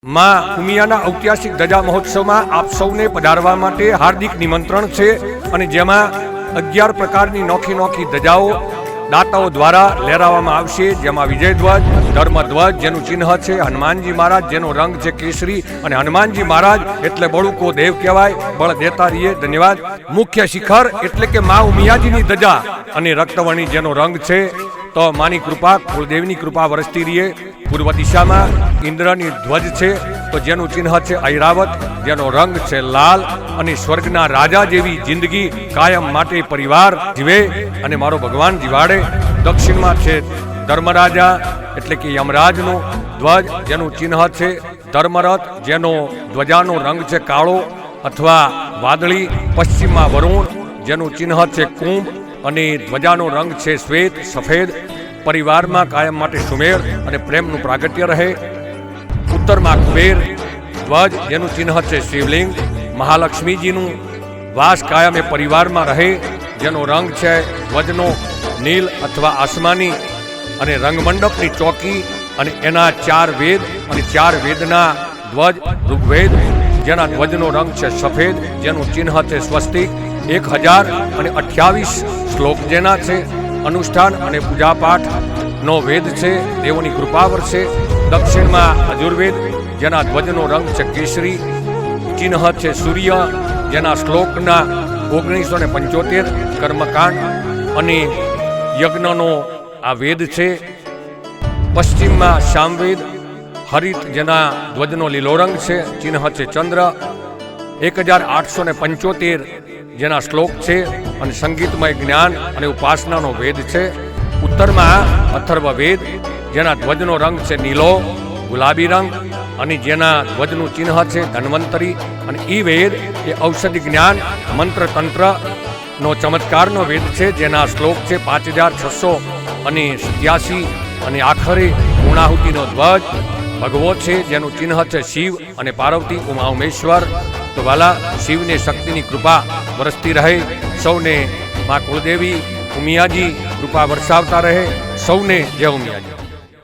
માં ઉમિયાના ઐતિહાસિક ધજા મહોત્સવમાં આપ સૌને પધારવા માટે હાર્દિક નિમંત્રણ છે અને જેમાં 11 પ્રકારની નોખી ધજાઓ દાતાઓ દ્વારા લહેરાવવામાં આવશે, જેમાં વિજયધ્વજ, ધર્મધ્વજ જેનું ચિહ્ન છે, હનુમાનજી મહારાજ જેનો રંગ છે કેસરી, અને હનુમાનજી મહારાજ એટલે બળુકો દેવ કહેવાય, બળ દેતા રહીએ. ધન્યવાદ. મુખ્ય શિખર એટલે કે મા ઉમિયાજીની ધજા અને રક્તવર્ણી જેનો રંગ છે, તો માની કૃપા, કુળદેવની કૃપા વરસતી રહીએ. પૂર્વ દિશામાં ઇન્દ્રની ધ્વજ છે, તો જેનું ચિહ્ન છે ઐરાવત, જેનો રંગ છે લાલ, અને સ્વર્ગના રાજા જેવી જિંદગી કાયમ માટે પરિવાર જીવે અને મારો ભગવાન જીવાડે. દક્ષિણમાં છે ધર્મરાજા એટલે કે યમરાજનું ધ્વજ, જેનું ચિહ્ન છે ધર્મરથ, જેનો ધ્વજાનો રંગ છે કાળો અથવા વાદળી. પશ્ચિમમાં વરુણ, જેનું ચિહ્ન છે કુંભ, અને ધ્વજાનો રંગ છે શ્વેત સફેદ. પરિવારમાં કાયમ માટે સુમેળ અને પ્રેમનું પ્રાગટ્ય રહે. ઉત્તરમાં કુબેર ધ્વજ, જેનું ચિહ્ન છે શિવલિંગ. મહાલક્ષ્મીજીનું વાસ કાયમ એ પરિવારમાં રહે, જેનો રંગ છે ધ્વજનો નીલ અથવા આસમાની. અને રંગમંડપની ચોકી અને એના 4 વેદ અને 4 વેદના ધ્વજ ઋગ્વેદ, જેના ધ્વજનો રંગ છે સફેદ, જેનું ચિહ્ન છે સ્વસ્તિક. 1028 શ્લોક જેના છે. અનુષ્ઠાન અને પૂજાપાઠનો વેદ છે, દેવોની કૃપા વરસે. દક્ષિણમાં અજુર્વેદ, જેના ધ્વજનો રંગ છે કેસરી, ચિહ્ન છે સૂર્ય, જેના શ્લોકના 1975 કર્મકાંડ અને યજ્ઞનો આ વેદ છે. પશ્ચિમમાં સામવેદ હરિત, જેના ધ્વજનો લીલો રંગ છે, ચિહ્ન છે ચંદ્ર, 1875 જેના શ્લોક છે, અને સંગીતમય જ્ઞાન અને ઉપાસનાનો વેદ છે. ઉત્તરમાં અથર્વવેદ, જેના ધ્વજનો રંગ છે નીલો ગુલાબી રંગ, અને જેના ધ્વજનું ચિહ્ન છે ધન્વંતરી. અને ઈ વેદ એ ઔષધિ જ્ઞાન મંત્ર તંત્રનો ચમત્કારનો વેદ છે, જેના શ્લોક છે 5687. અને આખરે પૂર્ણાહુતિનો ધ્વજ ભગવો છે, જેનું ચિહ્ન છે શિવ અને પાર્વતી ઉમા ઉમેશ્વર. તો વાલા, શિવને શક્તિની કૃપા વરસતી રહે. સૌને મા કુળદેવી ઉમિયાજી કૃપા વરસાવતા રહે. સૌને જય ઉમિયાજી.